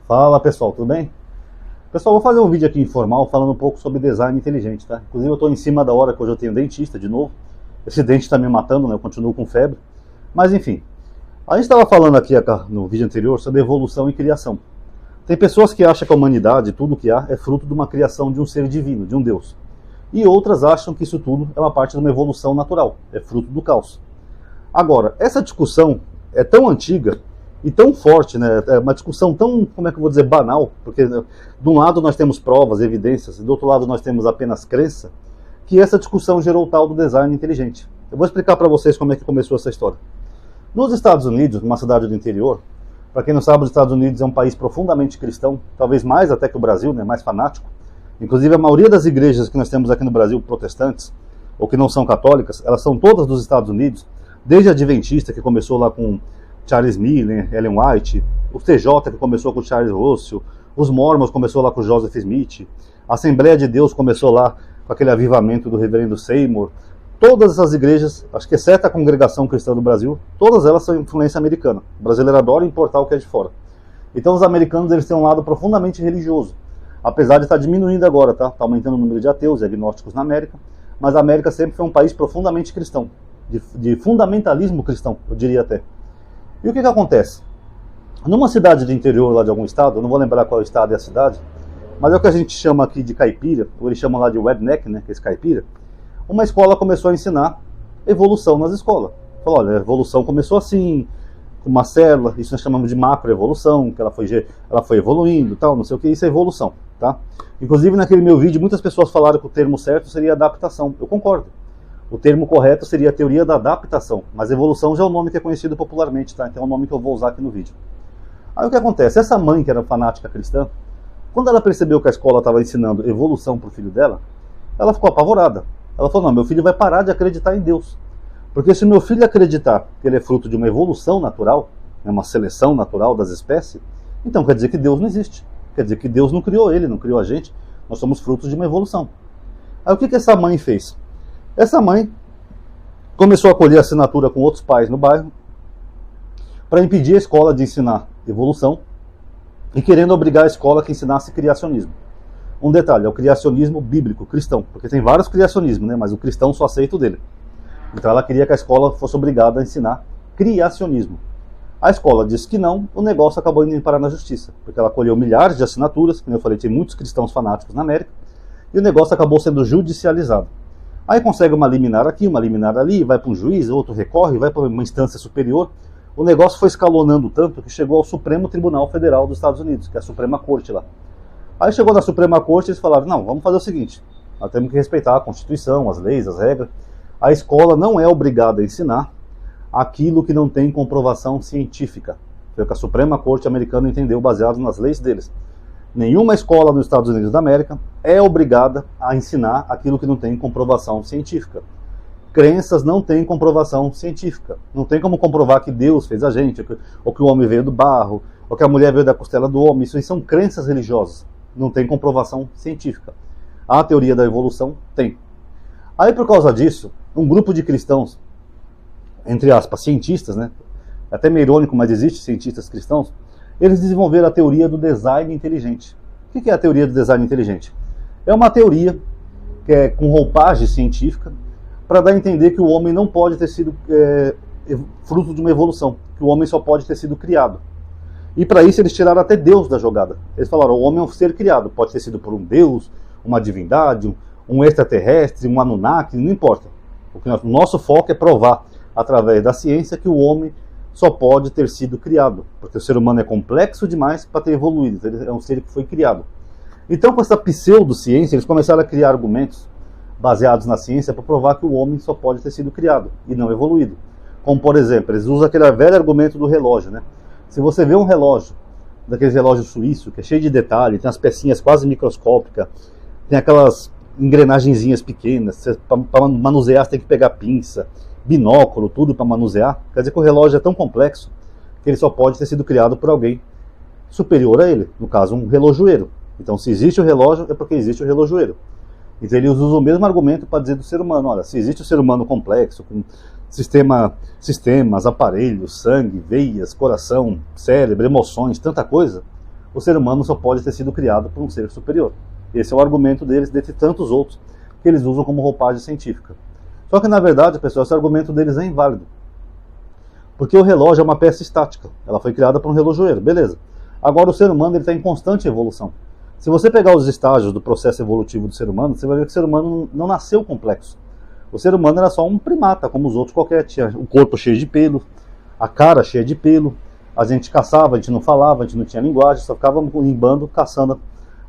Fala pessoal, tudo bem? Pessoal, vou fazer um vídeo aqui informal falando um pouco sobre design inteligente, tá? Inclusive eu estou em cima da hora que hoje eu tenho dentista de novo. Esse dente está me matando, né? Eu continuo com febre. Mas enfim, a gente estava falando aqui no vídeo anterior sobre evolução e criação. Tem pessoas que acham que a humanidade, tudo que há, é fruto de uma criação de um ser divino, de um Deus. E outras acham que isso tudo é uma parte de uma evolução natural, é fruto do caos. Agora, essa discussão é tão antiga e tão forte, né? É uma discussão tão, como é que eu vou dizer, banal, porque de um lado nós temos provas, evidências, e do outro lado nós temos apenas crença, que essa discussão gerou o tal do design inteligente. Eu vou explicar para vocês como é que começou essa história. Nos Estados Unidos, numa cidade do interior, para quem não sabe, os Estados Unidos é um país profundamente cristão, talvez mais até que o Brasil, né? Mais fanático. Inclusive a maioria das igrejas que nós temos aqui no Brasil, protestantes, ou que não são católicas, elas são todas dos Estados Unidos, desde a Adventista, que começou lá com Charles Miller, Ellen White, o TJ, que começou com Charles Russell, os Mormons começou lá com Joseph Smith, a Assembleia de Deus começou lá com aquele avivamento do reverendo Seymour. Todas essas igrejas, acho que exceto a Congregação Cristã do Brasil, todas elas são influência americana. O brasileiro adora importar o que é de fora. Então os americanos, eles têm um lado profundamente religioso, apesar de estar diminuindo agora, tá? Está aumentando o número de ateus e agnósticos na América, mas a América sempre foi um país profundamente cristão, de fundamentalismo cristão, eu diria até. E o que acontece? Numa cidade do interior lá de algum estado, eu não vou lembrar qual estado é a cidade, mas é o que a gente chama aqui de caipira, ou eles chamam lá de redneck, né, que é esse caipira. Uma escola começou a ensinar evolução nas escolas. Falou, olha, a evolução começou assim, com uma célula, isso nós chamamos de macroevolução, que ela foi evoluindo, tal, não sei o que, isso é evolução, tá? Inclusive naquele meu vídeo, muitas pessoas falaram que o termo certo seria adaptação. Eu concordo. O termo correto seria a teoria da adaptação, mas evolução já é o nome que é conhecido popularmente, tá? Então é o nome que eu vou usar aqui no vídeo. Aí o que acontece? Essa mãe, que era fanática cristã, quando ela percebeu que a escola estava ensinando evolução para o filho dela, ela ficou apavorada. Ela falou, não, meu filho vai parar de acreditar em Deus. Porque se meu filho acreditar que ele é fruto de uma evolução natural, uma seleção natural das espécies, então quer dizer que Deus não existe. Quer dizer que Deus não criou ele, não criou a gente. Nós somos frutos de uma evolução. Aí o que essa mãe fez? Essa mãe começou a colher assinatura com outros pais no bairro para impedir a escola de ensinar evolução e querendo obrigar a escola que ensinasse criacionismo. Um detalhe, é o criacionismo bíblico, cristão, porque tem vários criacionismos, né? Mas o cristão só aceita o dele. Então ela queria que a escola fosse obrigada a ensinar criacionismo. A escola disse que não, o negócio acabou indo parar na justiça, porque ela colheu milhares de assinaturas, como eu falei, tem muitos cristãos fanáticos na América, e o negócio acabou sendo judicializado. Aí consegue uma liminar aqui, uma liminar ali, vai para um juiz, outro recorre, vai para uma instância superior. O negócio foi escalonando tanto que chegou ao Supremo Tribunal Federal dos Estados Unidos, que é a Suprema Corte lá. Aí chegou na Suprema Corte e eles falaram, não, vamos fazer o seguinte, nós temos que respeitar a Constituição, as leis, as regras. A escola não é obrigada a ensinar aquilo que não tem comprovação científica. Foi o que a Suprema Corte americana entendeu baseado nas leis deles. Nenhuma escola nos Estados Unidos da América é obrigada a ensinar aquilo que não tem comprovação científica. Crenças não têm comprovação científica. Não tem como comprovar que Deus fez a gente, ou que o homem veio do barro, ou que a mulher veio da costela do homem. Isso aí são crenças religiosas. Não tem comprovação científica. A teoria da evolução tem. Aí, por causa disso, um grupo de cristãos, entre aspas, cientistas, né? Até meio irônico, mas existe cientistas cristãos, eles desenvolveram a teoria do design inteligente. O que é a teoria do design inteligente? É uma teoria que é com roupagem científica para dar a entender que o homem não pode ter sido fruto de uma evolução, que o homem só pode ter sido criado. E para isso eles tiraram até Deus da jogada. Eles falaram, o homem é um ser criado, pode ter sido por um Deus, uma divindade, um extraterrestre, um Anunnaki, não importa. O nosso foco é provar, através da ciência, que o homem só pode ter sido criado, porque o ser humano é complexo demais para ter evoluído, ele é um ser que foi criado. Então, com essa pseudociência, eles começaram a criar argumentos baseados na ciência para provar que o homem só pode ter sido criado e não evoluído. Como, por exemplo, eles usam aquele velho argumento do relógio, né? Se você vê um relógio, daqueles relógios suíços, que é cheio de detalhe, tem as pecinhas quase microscópicas, tem aquelas engrenagenzinhas pequenas, para manusear você tem que pegar pinça, binóculo, tudo para manusear. Quer dizer que o relógio é tão complexo que ele só pode ter sido criado por alguém superior a ele, no caso um relojoeiro. Então se existe o relógio é porque existe o relojoeiro. Então eles usam o mesmo argumento para dizer do ser humano, olha, se existe o ser humano complexo, com sistemas, aparelhos, sangue, veias, coração, cérebro, emoções, tanta coisa, o ser humano só pode ter sido criado por um ser superior. Esse é o argumento deles, dentre tantos outros que eles usam como roupagem científica. Só que, na verdade, pessoal, esse argumento deles é inválido. Porque o relógio é uma peça estática. Ela foi criada por um relojoeiro, beleza. Agora, o ser humano está em constante evolução. Se você pegar os estágios do processo evolutivo do ser humano, você vai ver que o ser humano não nasceu complexo. O ser humano era só um primata, como os outros qualquer. Tinha o corpo cheio de pelo, a cara cheia de pelo, a gente caçava, a gente não falava, a gente não tinha linguagem, só ficava em bando caçando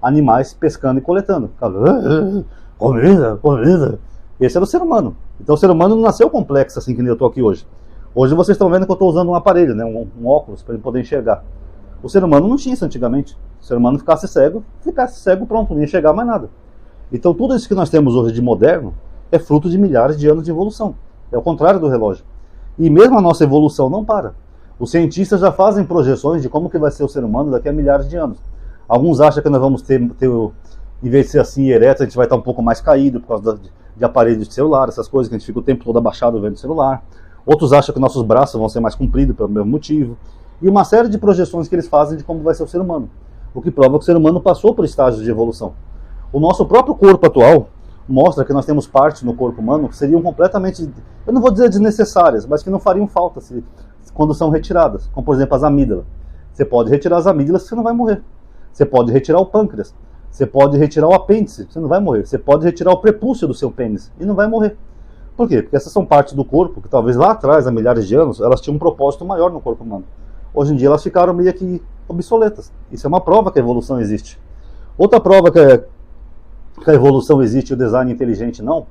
animais, pescando e coletando. Ficava, comida, comida. Esse era o ser humano. Então o ser humano não nasceu complexo assim que nem eu estou aqui hoje. Hoje vocês estão vendo que eu estou usando um aparelho, né, um óculos, para ele poder enxergar. O ser humano não tinha isso antigamente. O ser humano ficasse cego, pronto, não ia enxergar mais nada. Então tudo isso que nós temos hoje de moderno é fruto de milhares de anos de evolução. É o contrário do relógio. E mesmo a nossa evolução não para. Os cientistas já fazem projeções de como que vai ser o ser humano daqui a milhares de anos. Alguns acham que nós vamos ter em vez de ser assim ereto, a gente vai estar um pouco mais caído por causa de aparelhos de celular, essas coisas que a gente fica o tempo todo abaixado vendo o celular. Outros acham que nossos braços vão ser mais compridos pelo mesmo motivo. E uma série de projeções que eles fazem de como vai ser o ser humano. O que prova que o ser humano passou por estágios de evolução. O nosso próprio corpo atual mostra que nós temos partes no corpo humano que seriam completamente, eu não vou dizer desnecessárias, mas que não fariam falta quando são retiradas. Como, por exemplo, as amígdalas. Você pode retirar as amígdalas que você não vai morrer. Você pode retirar o pâncreas. Você pode retirar o apêndice, você não vai morrer. Você pode retirar o prepúcio do seu pênis e não vai morrer. Por quê? Porque essas são partes do corpo que talvez lá atrás, há milhares de anos, elas tinham um propósito maior no corpo humano. Hoje em dia elas ficaram meio que obsoletas. Isso é uma prova que a evolução existe. Outra prova que a evolução existe e o design inteligente não,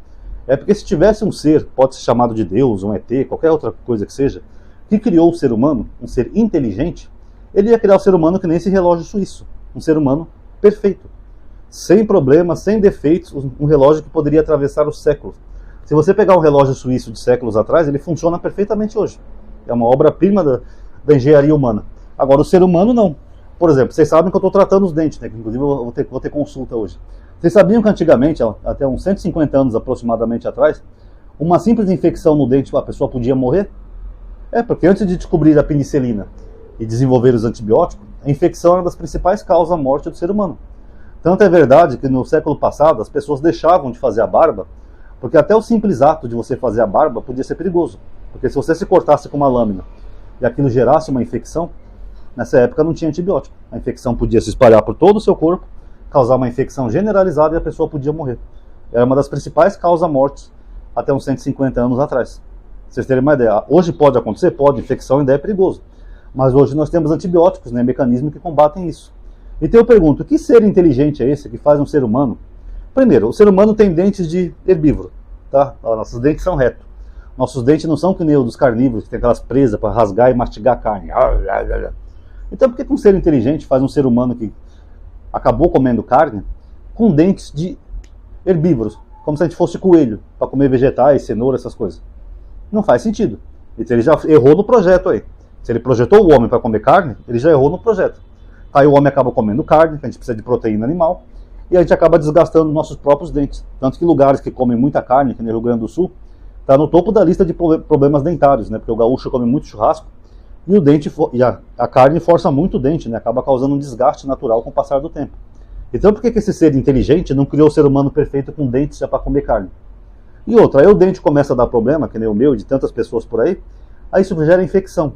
é porque se tivesse um ser, pode ser chamado de Deus, um ET, qualquer outra coisa que seja, que criou o ser humano, um ser inteligente, ele ia criar o ser humano que nem esse relógio suíço. Um ser humano perfeito. Sem problemas, sem defeitos, um relógio que poderia atravessar os séculos. Se você pegar um relógio suíço de séculos atrás, ele funciona perfeitamente hoje. É uma obra-prima da engenharia humana. Agora, o ser humano não. Por exemplo, vocês sabem que eu estou tratando os dentes, né? Inclusive eu vou ter consulta hoje. Vocês sabiam que antigamente, até uns 150 anos aproximadamente atrás, uma simples infecção no dente, a pessoa podia morrer? É, porque antes de descobrir a penicilina e desenvolver os antibióticos, a infecção era uma das principais causas da morte do ser humano. Tanto é verdade que no século passado as pessoas deixavam de fazer a barba, porque até o simples ato de você fazer a barba podia ser perigoso. Porque se você se cortasse com uma lâmina e aquilo gerasse uma infecção, nessa época não tinha antibiótico. A infecção podia se espalhar por todo o seu corpo, causar uma infecção generalizada e a pessoa podia morrer. Era uma das principais causas mortes até uns 150 anos atrás. Pra vocês terem uma ideia. Hoje pode acontecer? Pode. Infecção ainda é perigoso. Mas hoje nós temos antibióticos, né, mecanismos que combatem isso. Então eu pergunto, que ser inteligente é esse que faz um ser humano? Primeiro, o ser humano tem dentes de herbívoro, tá? Nossos dentes são retos. Nossos dentes não são que nem os dos carnívoros, que tem aquelas presas para rasgar e mastigar a carne. Então por que um ser inteligente faz um ser humano que acabou comendo carne com dentes de herbívoros? Como se a gente fosse coelho, para comer vegetais, cenoura, essas coisas. Não faz sentido. Então ele já errou no projeto aí. Se ele projetou o homem para comer carne, ele já errou no projeto. Aí o homem acaba comendo carne, que a gente precisa de proteína animal, e a gente acaba desgastando nossos próprios dentes. Tanto que lugares que comem muita carne, que no Rio Grande do Sul, está no topo da lista de problemas dentários, né? Porque o gaúcho come muito churrasco e a carne força muito o dente, né? Acaba causando um desgaste natural com o passar do tempo. Então por que esse ser inteligente não criou o ser humano perfeito com dentes já para comer carne? E outra, aí o dente começa a dar problema, que nem o meu e de tantas pessoas por aí isso gera infecção.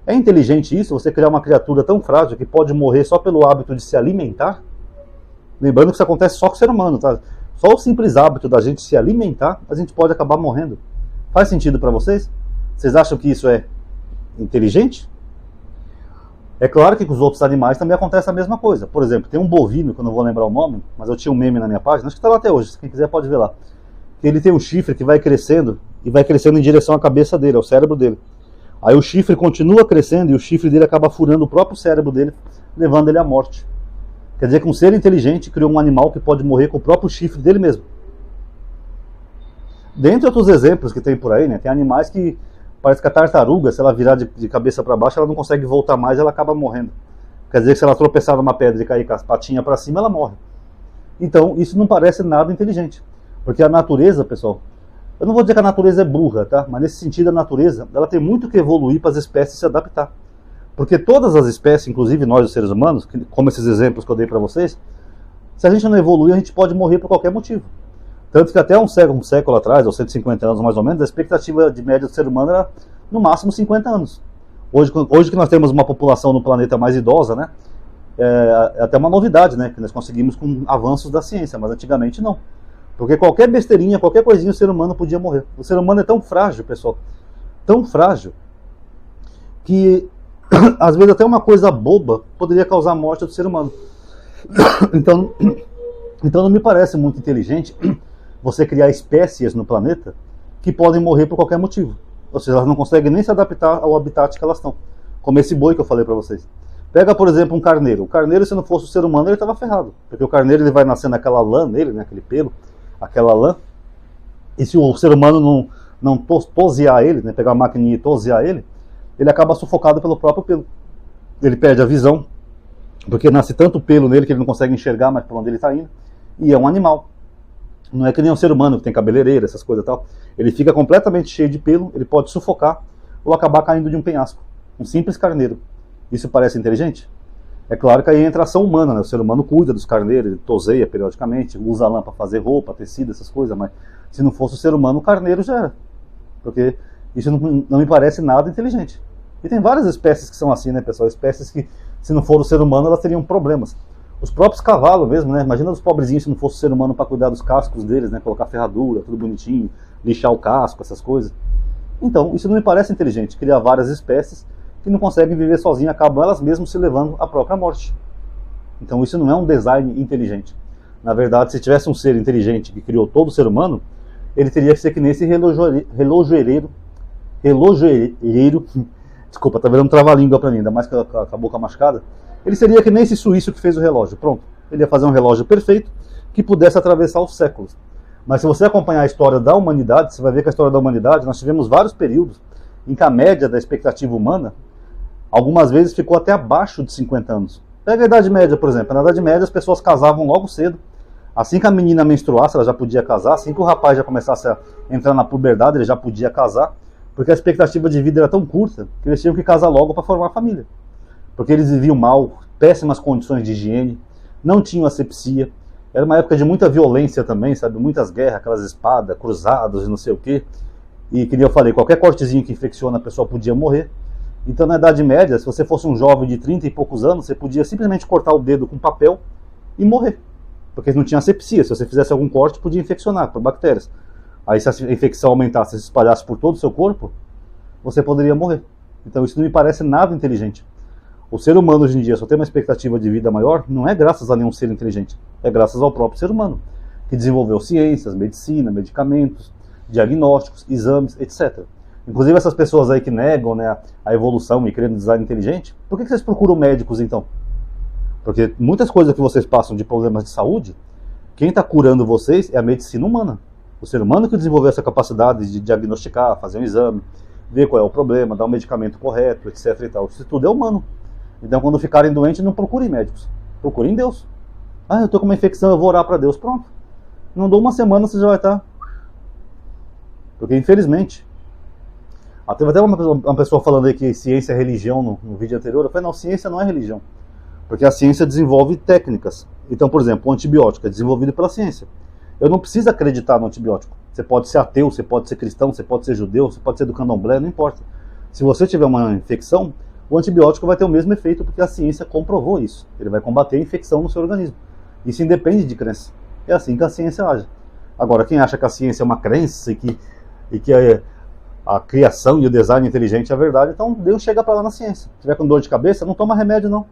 É inteligente isso, você criar uma criatura tão frágil que pode morrer só pelo hábito de se alimentar? Lembrando que isso acontece só com o ser humano, tá? Só o simples hábito da gente se alimentar, a gente pode acabar morrendo. Faz sentido para vocês? Vocês acham que isso é inteligente? É claro que com os outros animais também acontece a mesma coisa. Por exemplo, tem um bovino, que eu não vou lembrar o nome, mas eu tinha um meme na minha página, acho que está lá até hoje, se quem quiser pode ver lá. Ele tem um chifre que vai crescendo, e vai crescendo em direção à cabeça dele, ao cérebro dele. Aí o chifre continua crescendo e o chifre dele acaba furando o próprio cérebro dele, levando ele à morte. Quer dizer que um ser inteligente criou um animal que pode morrer com o próprio chifre dele mesmo. Dentre outros exemplos que tem por aí, né, tem animais que parece que a tartaruga, se ela virar de cabeça para baixo, ela não consegue voltar mais, ela acaba morrendo. Quer dizer que se ela tropeçar numa pedra e cair com as patinhas para cima, ela morre. Então isso não parece nada inteligente. Porque a natureza, pessoal, eu não vou dizer que a natureza é burra, tá? Mas nesse sentido a natureza, ela tem muito que evoluir para as espécies se adaptar. Porque todas as espécies, inclusive nós os seres humanos, como esses exemplos que eu dei para vocês, se a gente não evoluir, a gente pode morrer por qualquer motivo. Tanto que até um século atrás, ou 150 anos mais ou menos, a expectativa de média do ser humano era no máximo 50 anos. Hoje que nós temos uma população no planeta mais idosa, né, é até uma novidade, né, que nós conseguimos com avanços da ciência, mas antigamente não. Porque qualquer besteirinha, qualquer coisinha, o ser humano podia morrer. O ser humano é tão frágil, pessoal, tão frágil, que às vezes até uma coisa boba poderia causar a morte do ser humano. Então não me parece muito inteligente você criar espécies no planeta que podem morrer por qualquer motivo. Ou seja, elas não conseguem nem se adaptar ao habitat que elas estão. Como esse boi que eu falei para vocês. Pega, por exemplo, um carneiro. O carneiro, se não fosse o ser humano, ele estava ferrado. Porque o carneiro ele vai nascendo aquela lã nele, né, aquele pelo, aquela lã. E se o ser humano não tosear ele, né, pegar a maquininha e tosear ele, ele acaba sufocado pelo próprio pelo. Ele perde a visão, porque nasce tanto pelo nele que ele não consegue enxergar mais por onde ele está indo. E é um animal. Não é que nem um ser humano que tem cabeleireira, essas coisas e tal. Ele fica completamente cheio de pelo, ele pode sufocar ou acabar caindo de um penhasco. Um simples carneiro. Isso parece inteligente? É claro que aí entra a ação humana, né? O ser humano cuida dos carneiros, ele toseia periodicamente, usa a lã para fazer roupa, tecido, essas coisas, mas se não fosse o ser humano, o carneiro já era. Porque isso não me parece nada inteligente. E tem várias espécies que são assim, né, pessoal? Espécies que, se não for o ser humano, elas teriam problemas. Os próprios cavalos mesmo, né? Imagina os pobrezinhos se não fosse o ser humano para cuidar dos cascos deles, né? Colocar ferradura, tudo bonitinho, lixar o casco, essas coisas. Então, isso não me parece inteligente. Criar várias espécies que não conseguem viver sozinhas, acabam elas mesmas se levando à própria morte. Então, isso não é um design inteligente. Na verdade, se tivesse um ser inteligente que criou todo o ser humano, ele teria que ser que nem esse relojoeiro. Desculpa, tá virando trava-língua para mim, ainda mais com a boca machucada. Ele seria que nem esse suíço que fez o relógio. Pronto. Ele ia fazer um relógio perfeito que pudesse atravessar os séculos. Mas se você acompanhar a história da humanidade, você vai ver que a história da humanidade, nós tivemos vários períodos em que a média da expectativa humana, algumas vezes ficou até abaixo de 50 anos. Pega a Idade Média, por exemplo. Na Idade Média as pessoas casavam logo cedo. Assim que a menina menstruasse, ela já podia casar. Assim que o rapaz já começasse a entrar na puberdade, ele já podia casar. Porque a expectativa de vida era tão curta que eles tinham que casar logo para formar família. Porque eles viviam mal, péssimas condições de higiene, não tinham asepsia. Era uma época de muita violência também, sabe? Muitas guerras, aquelas espadas, cruzados e não sei o quê. E, como eu falei, qualquer cortezinho que infecciona a pessoa podia morrer. Então, na Idade Média, se você fosse um jovem de 30 e poucos anos, você podia simplesmente cortar o dedo com papel e morrer. Porque não tinha asepsia. Se você fizesse algum corte, podia infeccionar por bactérias. Aí, se a infecção aumentasse e se espalhasse por todo o seu corpo, você poderia morrer. Então, isso não me parece nada inteligente. O ser humano hoje em dia só tem uma expectativa de vida maior, não é graças a nenhum ser inteligente, é graças ao próprio ser humano, que desenvolveu ciências, medicina, medicamentos, diagnósticos, exames, etc. Inclusive essas pessoas aí que negam, né, a evolução e querendo design inteligente, por que vocês procuram médicos então? Porque muitas coisas que vocês passam de problemas de saúde, quem está curando vocês é a medicina humana. O ser humano que desenvolveu essa capacidade de diagnosticar, fazer um exame, ver qual é o problema, dar o medicamento correto, etc. e tal. Isso tudo é humano. Então, quando ficarem doentes, não procurem médicos. Procurem Deus. Ah, eu estou com uma infecção, eu vou orar para Deus. Pronto. Não dou uma semana, você já vai estar. Porque, infelizmente, teve até uma pessoa falando aí que ciência é religião no vídeo anterior. Eu falei, não, ciência não é religião. Porque a ciência desenvolve técnicas. Então, por exemplo, o antibiótico é desenvolvido pela ciência. Eu não preciso acreditar no antibiótico. Você pode ser ateu, você pode ser cristão, você pode ser judeu, você pode ser do candomblé, não importa. Se você tiver uma infecção, o antibiótico vai ter o mesmo efeito porque a ciência comprovou isso. Ele vai combater a infecção no seu organismo. Isso independe de crença. É assim que a ciência age. Agora, quem acha que a ciência é uma crença e que a criação e o design inteligente é a verdade, então Deus chega para lá na ciência. Se tiver com dor de cabeça, não toma remédio não.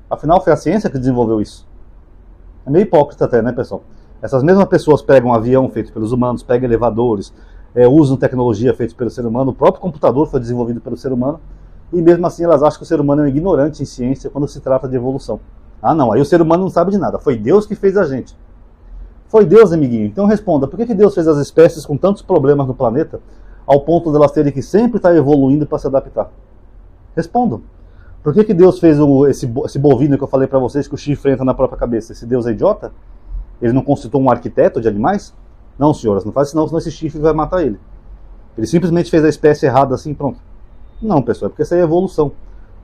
Afinal, foi a ciência que desenvolveu isso. É meio hipócrita até, né, pessoal? Essas mesmas pessoas pegam um avião feito pelos humanos, pegam elevadores, usam tecnologia feita pelo ser humano, o próprio computador foi desenvolvido pelo ser humano, e mesmo assim elas acham que o ser humano é um ignorante em ciência quando se trata de evolução. Ah não, aí o ser humano não sabe de nada, foi Deus que fez a gente. Foi Deus, amiguinho. Então responda, por que Deus fez as espécies com tantos problemas no planeta, ao ponto de elas terem que sempre estar evoluindo para se adaptar? Respondam. Por que Deus fez esse bovino que eu falei para vocês, que o chifre entra na própria cabeça? Esse Deus é idiota? Ele não constituiu um arquiteto de animais? Não, senhoras, não faz isso não, senão esse chifre vai matar ele. Ele simplesmente fez a espécie errada assim, pronto. Não, pessoal, é porque isso aí é evolução.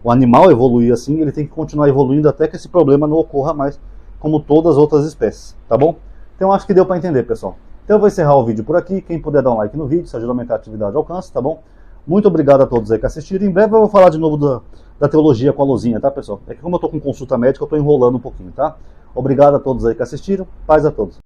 o animal evoluir assim, ele tem que continuar evoluindo até que esse problema não ocorra mais, como todas as outras espécies, tá bom? Então acho que deu para entender, pessoal. Então eu vou encerrar o vídeo por aqui. Quem puder dar um like no vídeo, isso ajuda a aumentar a atividade de alcance, tá bom? Muito obrigado a todos aí que assistiram. Em breve eu vou falar de novo da teologia com a luzinha, tá, pessoal? É que como eu tô com consulta médica, eu tô enrolando um pouquinho, tá? Obrigado a todos aí que assistiram. Paz a todos.